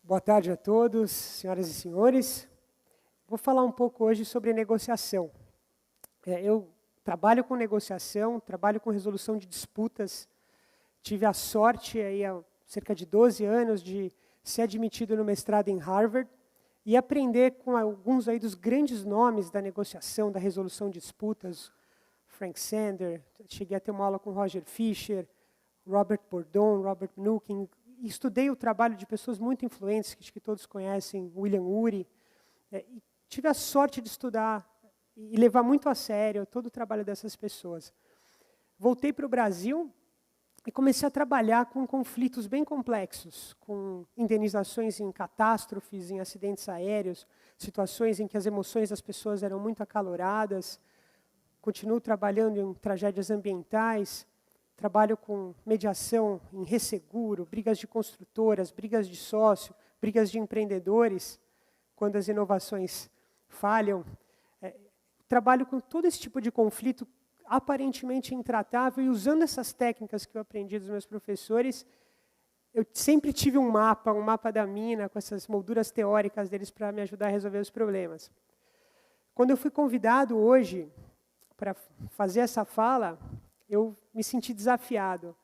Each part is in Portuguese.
Boa tarde a todos, senhoras e senhores. Vou falar um pouco hoje sobre negociação. Eu trabalho com negociação, trabalho com resolução de disputas. Tive a sorte, aí, há cerca de 12 anos, de ser admitido no mestrado em Harvard e aprender com alguns aí dos grandes nomes da negociação, da resolução de disputas. Frank Sander, cheguei a ter uma aula com Roger Fisher, Robert Bourdon, Robert Nukin. Estudei o trabalho de pessoas muito influentes, que acho que todos conhecem, William Ury. E tive a sorte de estudar e levar muito a sério todo o trabalho dessas pessoas. Voltei para o Brasil e comecei a trabalhar com conflitos bem complexos, com indenizações em catástrofes, em acidentes aéreos, situações em que as emoções das pessoas eram muito acaloradas. Continuo trabalhando em tragédias ambientais. Trabalho com mediação em resseguro, brigas de construtoras, brigas de sócio, brigas de empreendedores, quando as inovações falham. Trabalho com todo esse tipo de conflito aparentemente intratável e usando essas técnicas que eu aprendi dos meus professores, eu sempre tive um mapa da mina, com essas molduras teóricas deles para me ajudar a resolver os problemas. Quando eu fui convidado hoje para fazer essa fala, eu me senti desafiado.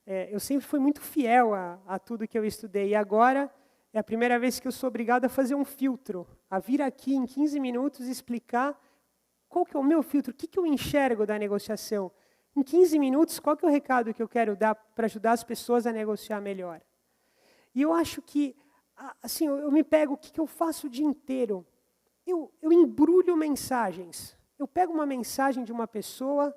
Eu sempre fui muito fiel a tudo que eu estudei. E agora é a primeira vez que eu sou obrigado a fazer um filtro. A vir aqui em 15 minutos e explicar qual que é o meu filtro, o que eu enxergo da negociação. Em 15 minutos, qual que é o recado que eu quero dar para ajudar as pessoas a negociar melhor. E eu acho que, assim, eu me pego, o que eu faço o dia inteiro? Eu embrulho mensagens. Eu pego uma mensagem de uma pessoa,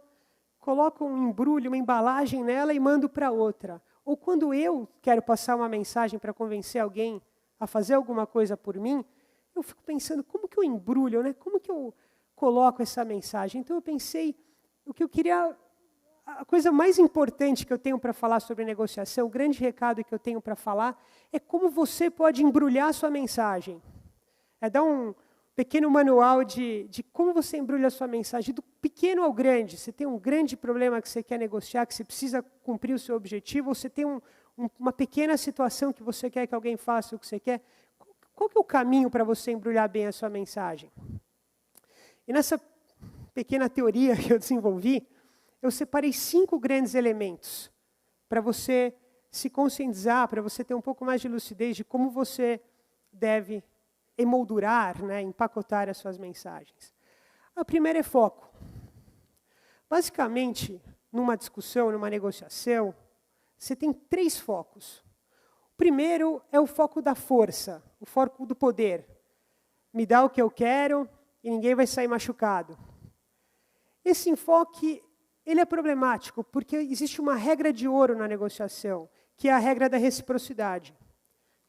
coloco um embrulho, uma embalagem nela e mando para outra. Ou quando eu quero passar uma mensagem para convencer alguém a fazer alguma coisa por mim, eu fico pensando, como que eu embrulho, né? Como que eu coloco essa mensagem? Então eu pensei, o que eu queria, a coisa mais importante que eu tenho para falar sobre negociação, o grande recado que eu tenho para falar, é como você pode embrulhar a sua mensagem. É dar um pequeno manual de como você embrulha a sua mensagem, do pequeno ao grande. Você tem um grande problema que você quer negociar, que você precisa cumprir o seu objetivo, ou você tem uma pequena situação que você quer que alguém faça o que você quer. Qual que é o caminho para você embrulhar bem a sua mensagem? E nessa pequena teoria que eu desenvolvi, eu separei 5 grandes elementos para você se conscientizar, para você ter um pouco mais de lucidez de como você deve emoldurar, né, empacotar as suas mensagens. A primeira é foco. Basicamente, numa discussão, numa negociação, você tem 3 focos. O primeiro é o foco da força, o foco do poder. Me dá o que eu quero e ninguém vai sair machucado. Esse enfoque, ele é problemático, porque existe uma regra de ouro na negociação, que é a regra da reciprocidade.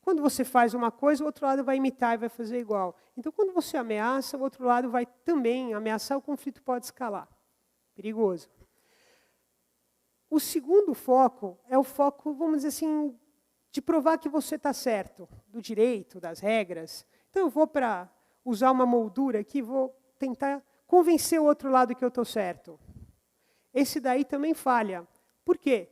Quando você faz uma coisa, o outro lado vai imitar e vai fazer igual. Então, quando você ameaça, o outro lado vai também ameaçar, o conflito pode escalar. Perigoso. O segundo foco é o foco, vamos dizer assim, de provar que você está certo, do direito, das regras. Então, eu vou para usar uma moldura aqui, vou tentar convencer o outro lado que eu estou certo. Esse daí também falha. Por quê?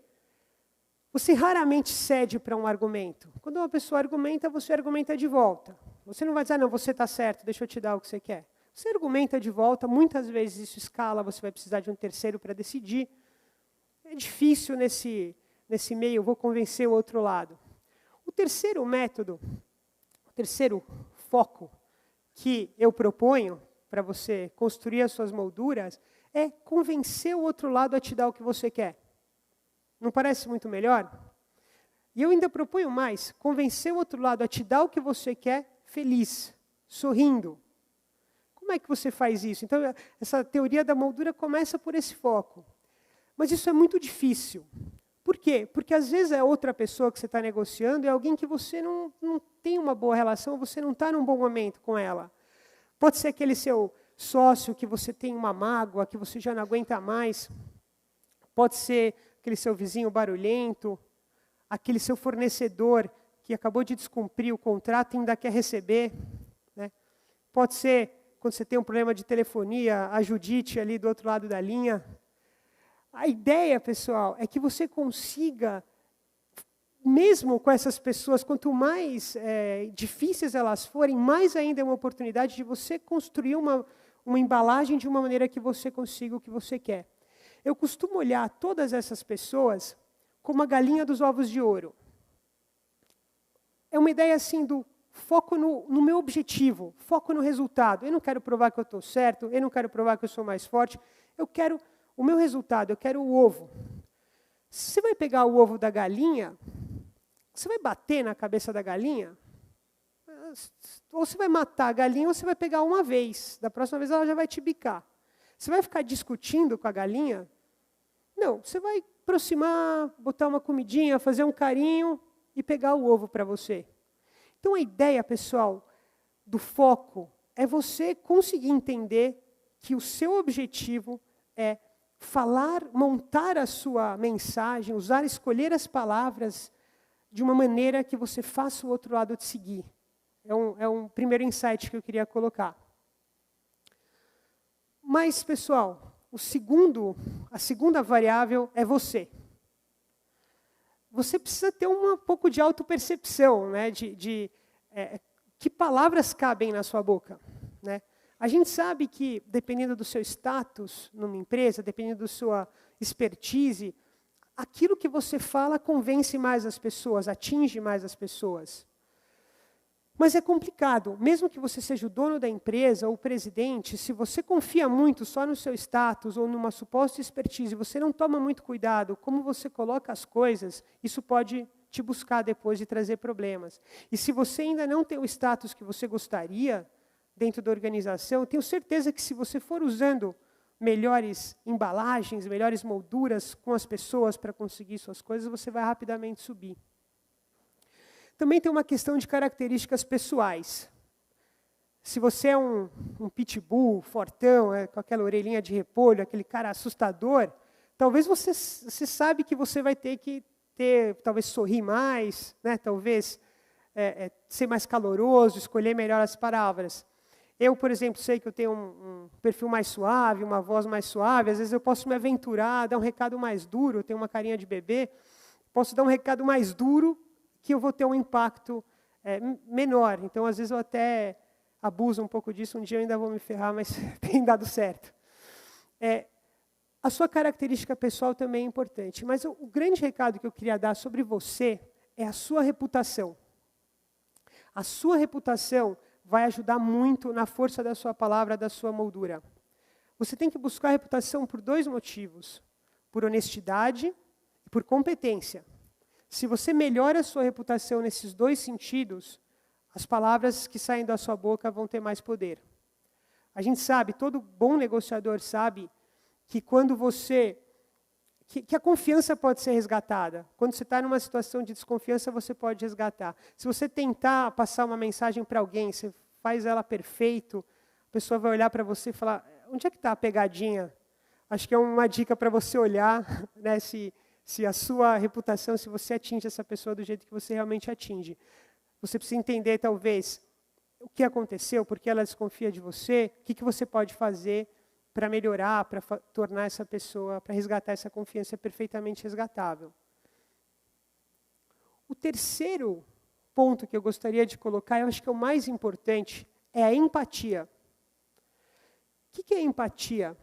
Você raramente cede para um argumento. Quando uma pessoa argumenta, você argumenta de volta. Você não vai dizer, não, você está certo, deixa eu te dar o que você quer. Você argumenta de volta, muitas vezes isso escala, você vai precisar de um terceiro para decidir. É difícil nesse meio, eu vou convencer o outro lado. O terceiro método, o terceiro foco que eu proponho para você construir as suas molduras é convencer o outro lado a te dar o que você quer. Não parece muito melhor? E eu ainda proponho mais, convencer o outro lado a te dar o que você quer feliz, sorrindo. Como é que você faz isso? Então, essa teoria da moldura começa por esse foco. Mas isso é muito difícil. Por quê? Porque às vezes é outra pessoa que você está negociando, é alguém que você não tem uma boa relação, você não está num bom momento com ela. Pode ser aquele seu sócio que você tem uma mágoa, que você já não aguenta mais. Pode ser aquele seu vizinho barulhento, aquele seu fornecedor que acabou de descumprir o contrato e ainda quer receber. Né? Pode ser, quando você tem um problema de telefonia, a Judite ali do outro lado da linha. A ideia, pessoal, é que você consiga mesmo com essas pessoas, quanto mais difíceis elas forem, mais ainda é uma oportunidade de você construir uma embalagem de uma maneira que você consiga o que você quer. Eu costumo olhar todas essas pessoas como a galinha dos ovos de ouro. É uma ideia assim do foco no meu objetivo, foco no resultado. Eu não quero provar que eu estou certo, eu não quero provar que eu sou mais forte. Eu quero o meu resultado, eu quero o ovo. Se você vai pegar o ovo da galinha, você vai bater na cabeça da galinha? Ou você vai matar a galinha, ou você vai pegar uma vez. Da próxima vez ela já vai te bicar. Você vai ficar discutindo com a galinha? Não, você vai aproximar, botar uma comidinha, fazer um carinho e pegar o ovo para você. Então a ideia, pessoal, do foco é você conseguir entender que o seu objetivo é falar, montar a sua mensagem, escolher as palavras de uma maneira que você faça o outro lado te seguir. É um primeiro insight que eu queria colocar. Mas, pessoal, a segunda variável é você. Você precisa ter um pouco de autopercepção, né, que palavras cabem na sua boca, né? A gente sabe que, dependendo do seu status numa empresa, dependendo da sua expertise, aquilo que você fala convence mais as pessoas, atinge mais as pessoas. Mas é complicado. Mesmo que você seja o dono da empresa ou o presidente, se você confia muito só no seu status ou numa suposta expertise, você não toma muito cuidado como você coloca as coisas, isso pode te buscar depois e trazer problemas. E se você ainda não tem o status que você gostaria dentro da organização, eu tenho certeza que se você for usando melhores embalagens, melhores molduras com as pessoas para conseguir suas coisas, você vai rapidamente subir. Também tem uma questão de características pessoais. Se você é um pitbull, fortão, com aquela orelhinha de repolho, aquele cara assustador, talvez você sabe que você vai ter que talvez sorrir mais, né? Talvez ser mais caloroso, escolher melhor as palavras. Eu, por exemplo, sei que eu tenho um perfil mais suave, uma voz mais suave, às vezes eu posso me aventurar, dar um recado mais duro, eu tenho uma carinha de bebê, posso dar um recado mais duro, que eu vou ter um impacto menor. Então, às vezes, eu até abuso um pouco disso. Um dia eu ainda vou me ferrar, mas tem dado certo. A sua característica pessoal também é importante. Mas o grande recado que eu queria dar sobre você é a sua reputação. A sua reputação vai ajudar muito na força da sua palavra, da sua moldura. Você tem que buscar a reputação por 2 motivos. Por honestidade e por competência. Se você melhora a sua reputação nesses 2 sentidos, as palavras que saem da sua boca vão ter mais poder. A gente sabe, todo bom negociador sabe, que quando que a confiança pode ser resgatada. Quando você está numa situação de desconfiança, você pode resgatar. Se você tentar passar uma mensagem para alguém, você faz ela perfeito, a pessoa vai olhar para você e falar, onde é que está a pegadinha? Acho que é uma dica para você olhar, né, se a sua reputação, se você atinge essa pessoa do jeito que você realmente atinge. Você precisa entender, talvez, o que aconteceu, por que ela desconfia de você, o que você pode fazer para melhorar, para tornar essa pessoa, para resgatar essa confiança perfeitamente resgatável. O terceiro ponto que eu gostaria de colocar, eu acho que é o mais importante, é a empatia. O que é empatia?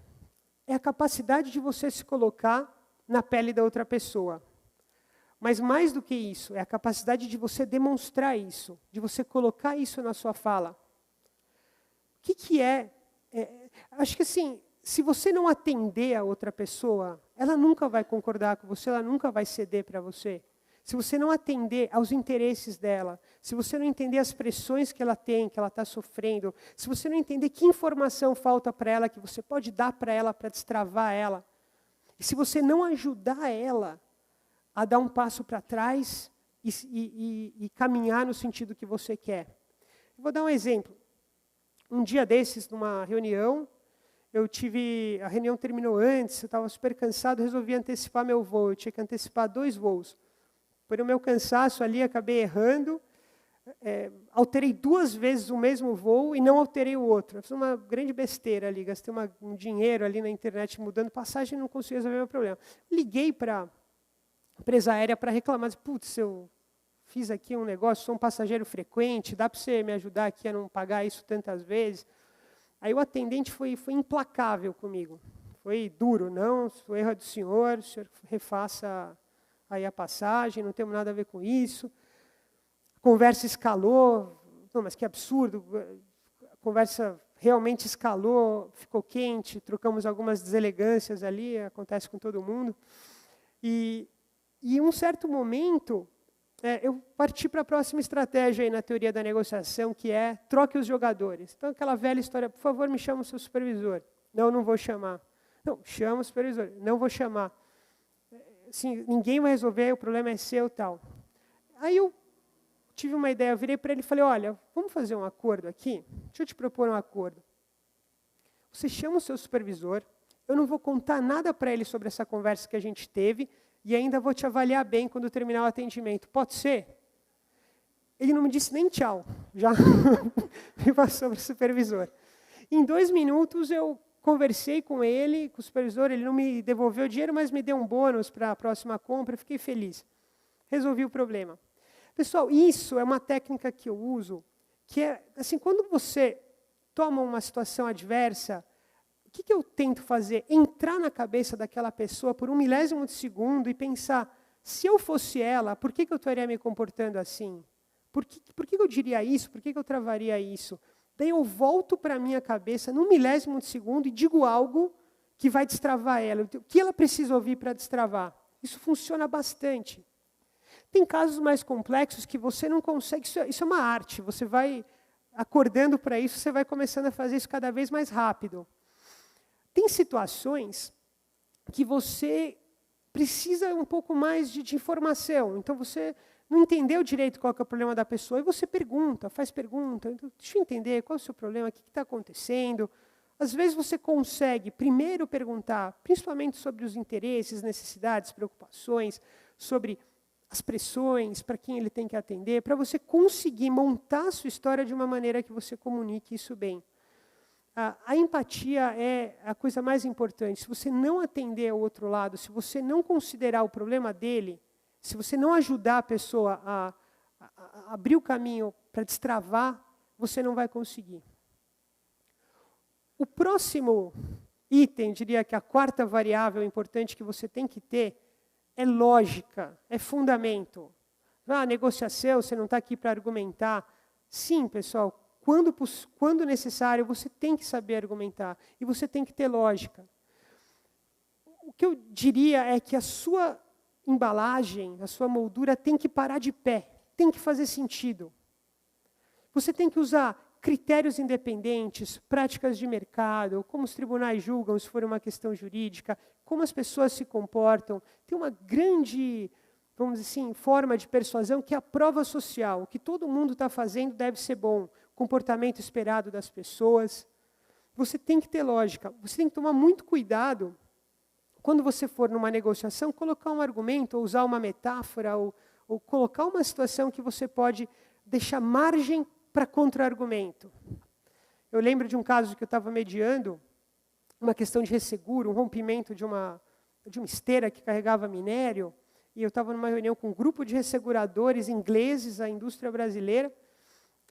É a capacidade de você se colocar na pele da outra pessoa. Mas mais do que isso, é a capacidade de você demonstrar isso, de você colocar isso na sua fala. O que é? Acho que assim, se você não atender a outra pessoa, ela nunca vai concordar com você, ela nunca vai ceder para você. Se você não atender aos interesses dela, se você não entender as pressões que ela tem, que ela está sofrendo, se você não entender que informação falta para ela, que você pode dar para ela para destravar ela, e se você não ajudar ela a dar um passo para trás e caminhar no sentido que você quer. Eu vou dar um exemplo. Um dia desses, numa reunião, a reunião terminou antes, eu estava super cansado, resolvi antecipar meu voo. Eu tinha que antecipar 2 voos. Por o meu cansaço ali, acabei errando, alterei 2 vezes o mesmo voo e não alterei o outro. Eu fiz uma grande besteira ali, gastei um dinheiro ali na internet mudando passagem e não consegui resolver o meu problema. Liguei para empresa aérea para reclamar. Putz, eu fiz aqui um negócio, sou um passageiro frequente, dá para você me ajudar aqui a não pagar isso tantas vezes? Aí o atendente foi implacável comigo. Foi duro, não, o erro é do senhor, o senhor refaça aí a passagem, não temos nada a ver com isso. A conversa escalou, não, mas que absurdo, a conversa realmente escalou, ficou quente, trocamos algumas deselegâncias ali, acontece com todo mundo. E em um certo momento, eu parti para a próxima estratégia aí na teoria da negociação, que é troque os jogadores. Então, aquela velha história, por favor, me chama o seu supervisor. Não, não vou chamar. Não, chama o supervisor. Não vou chamar. Assim, ninguém vai resolver, o problema é seu, tal. Aí eu tive uma ideia, eu virei para ele e falei, olha, vamos fazer um acordo aqui? Deixa eu te propor um acordo. Você chama o seu supervisor, eu não vou contar nada para ele sobre essa conversa que a gente teve e ainda vou te avaliar bem quando terminar o atendimento. Pode ser? Ele não me disse nem tchau, já me passou para o supervisor. Em 2 minutos, eu conversei com ele, com o supervisor, ele não me devolveu o dinheiro, mas me deu um bônus para a próxima compra, fiquei feliz. Resolvi o problema. Pessoal, isso é uma técnica que eu uso, que é, assim, quando você toma uma situação adversa, o que eu tento fazer? Entrar na cabeça daquela pessoa por 1 milésimo de segundo e pensar, se eu fosse ela, por que eu estaria me comportando assim? Por que eu diria isso? Por que eu travaria isso? Daí eu volto para a minha cabeça, num 1 milésimo de segundo, e digo algo que vai destravar ela. O que ela precisa ouvir para destravar? Isso funciona bastante. Tem casos mais complexos que você não consegue, isso é uma arte, você vai acordando para isso, você vai começando a fazer isso cada vez mais rápido. Tem situações que você precisa um pouco mais de informação, então você não entendeu direito qual que é o problema da pessoa, e você pergunta, faz pergunta, então, deixa eu entender qual é o seu problema, o que está acontecendo. Às vezes você consegue primeiro perguntar, principalmente sobre os interesses, necessidades, preocupações, sobre as pressões, para quem ele tem que atender, para você conseguir montar a sua história de uma maneira que você comunique isso bem. A empatia é a coisa mais importante. Se você não atender ao outro lado, se você não considerar o problema dele, se você não ajudar a pessoa a abrir o caminho para destravar, você não vai conseguir. O próximo item, diria que a 4ª variável importante que você tem que ter é lógica, é fundamento. Negociação, você não está aqui para argumentar. Sim, pessoal, quando necessário, você tem que saber argumentar e você tem que ter lógica. O que eu diria é que a sua embalagem, a sua moldura tem que parar de pé, tem que fazer sentido. Você tem que usar critérios independentes, práticas de mercado, como os tribunais julgam, se for uma questão jurídica, como as pessoas se comportam. Tem uma grande, vamos dizer assim, forma de persuasão que é a prova social. O que todo mundo está fazendo deve ser bom. Comportamento esperado das pessoas. Você tem que ter lógica. Você tem que tomar muito cuidado quando você for numa negociação, colocar um argumento, ou usar uma metáfora, ou colocar uma situação que você pode deixar margem para contra-argumento. Eu lembro de um caso que eu estava mediando, uma questão de resseguro, um rompimento de uma esteira que carregava minério, e eu estava numa reunião com um grupo de resseguradores ingleses, a indústria brasileira,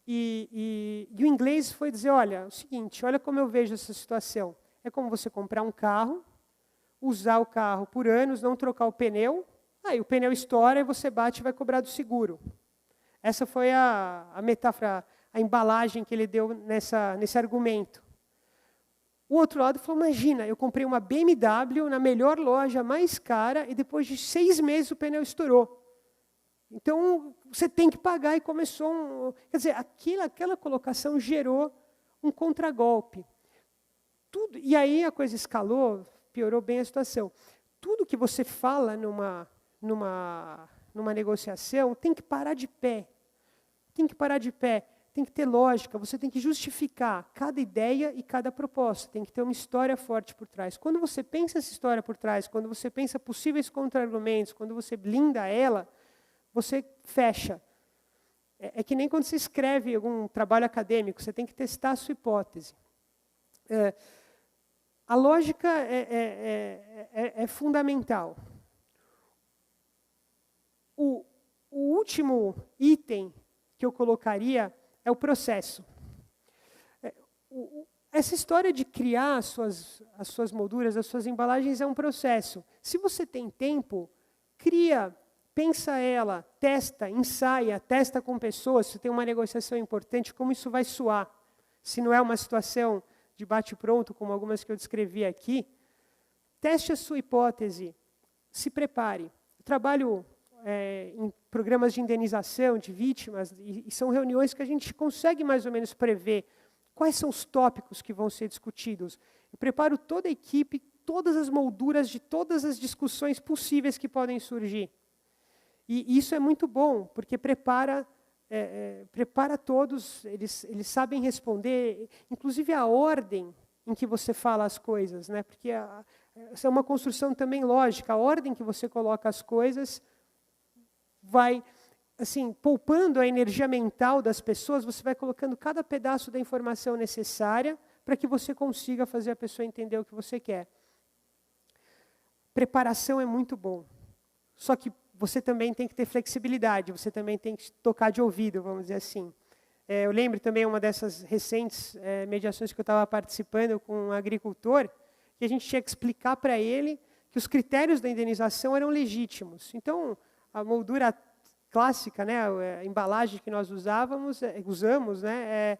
e o inglês foi dizer, olha, o seguinte, olha como eu vejo essa situação. É como você comprar um carro, usar o carro por anos, não trocar o pneu, aí o pneu estoura e você bate e vai cobrar do seguro. Essa foi a metáfora, a embalagem que ele deu nesse argumento. O outro lado falou, imagina, eu comprei uma BMW na melhor loja, mais cara, e depois de 6 meses o pneu estourou. Então, você tem que pagar, e começou Quer dizer, aquela colocação gerou um contragolpe. E aí a coisa escalou, piorou bem a situação. Tudo que você fala numa negociação tem que parar de pé. Tem que parar de pé. Tem que ter lógica. Você tem que justificar cada ideia e cada proposta. Tem que ter uma história forte por trás. Quando você pensa essa história por trás, quando você pensa possíveis contra-argumentos, quando você blinda ela, você fecha. É que nem quando você escreve algum trabalho acadêmico. Você tem que testar a sua hipótese. A lógica é fundamental. o último item que eu colocaria é o processo. Essa história de criar as suas molduras, as suas embalagens, é um processo. Se você tem tempo, cria, pensa ela, testa, ensaia, testa com pessoas, se tem uma negociação importante, como isso vai soar. Se não é uma situação de bate-pronto, como algumas que eu descrevi aqui, teste a sua hipótese, se prepare. Eu trabalho em programas de indenização de vítimas, e são reuniões que a gente consegue mais ou menos prever quais são os tópicos que vão ser discutidos. Eu preparo toda a equipe, todas as molduras de todas as discussões possíveis que podem surgir. E isso é muito bom, porque prepara todos, eles sabem responder, inclusive a ordem em que você fala as coisas, né? Porque essa é uma construção também lógica. A ordem que você coloca as coisas vai, assim, poupando a energia mental das pessoas, você vai colocando cada pedaço da informação necessária para que você consiga fazer a pessoa entender o que você quer. Preparação é muito bom. Só que você também tem que ter flexibilidade, você também tem que tocar de ouvido, vamos dizer assim. Eu lembro também uma dessas recentes mediações que eu estava participando com um agricultor, que a gente tinha que explicar para ele que os critérios da indenização eram legítimos. Então, a moldura clássica, né, a embalagem que nós usamos, né,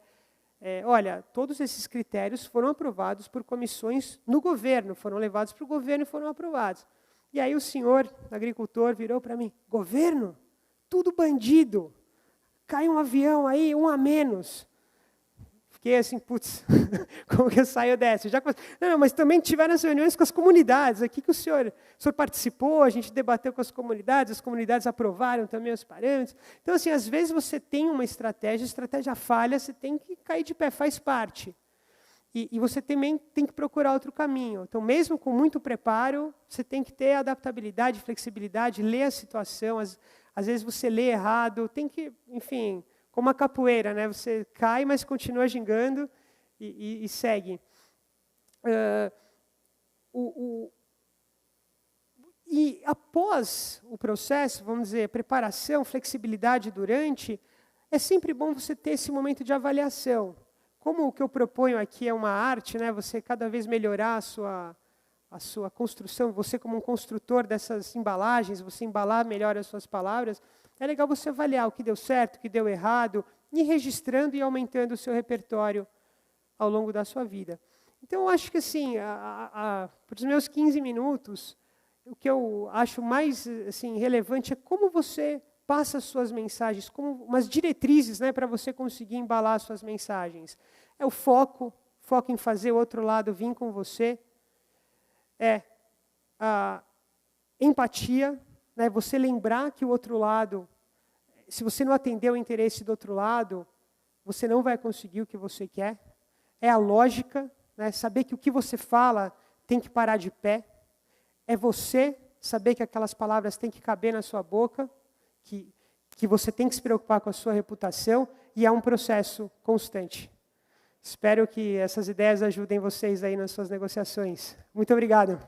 olha, todos esses critérios foram aprovados por comissões no governo, foram levados para o governo e foram aprovados. E aí o senhor agricultor virou para mim: governo? Tudo bandido. Cai um avião aí, um a menos. Fiquei assim, putz, como que eu saio dessa? Não, mas também tiveram as reuniões com as comunidades. Aqui que o senhor participou, a gente debateu com as comunidades aprovaram também os parâmetros. Então, assim, às vezes você tem uma estratégia, a estratégia falha, você tem que cair de pé, faz parte. E você também tem que procurar outro caminho. Então, mesmo com muito preparo, você tem que ter adaptabilidade, flexibilidade, ler a situação. Às vezes você lê errado, tem que, enfim, como a capoeira, né? Você cai, mas continua gingando e segue. E após o processo, vamos dizer, preparação, flexibilidade durante, é sempre bom você ter esse momento de avaliação. Como o que eu proponho aqui é uma arte, né? Você cada vez melhorar a sua construção, você como um construtor dessas embalagens, você embalar melhor as suas palavras, é legal você avaliar o que deu certo, o que deu errado, e registrando e aumentando o seu repertório ao longo da sua vida. Então, eu acho que, assim, para os meus 15 minutos, o que eu acho mais assim, relevante é como você passa as suas mensagens, como umas diretrizes, né, para você conseguir embalar as suas mensagens. É o foco em fazer o outro lado vir com você. É a empatia, né, você lembrar que o outro lado, se você não atender o interesse do outro lado, você não vai conseguir o que você quer. É a lógica, né, saber que o que você fala tem que parar de pé. É você saber que aquelas palavras têm que caber na sua boca, que você tem que se preocupar com a sua reputação, e é um processo constante. Espero que essas ideias ajudem vocês aí nas suas negociações. Muito obrigado.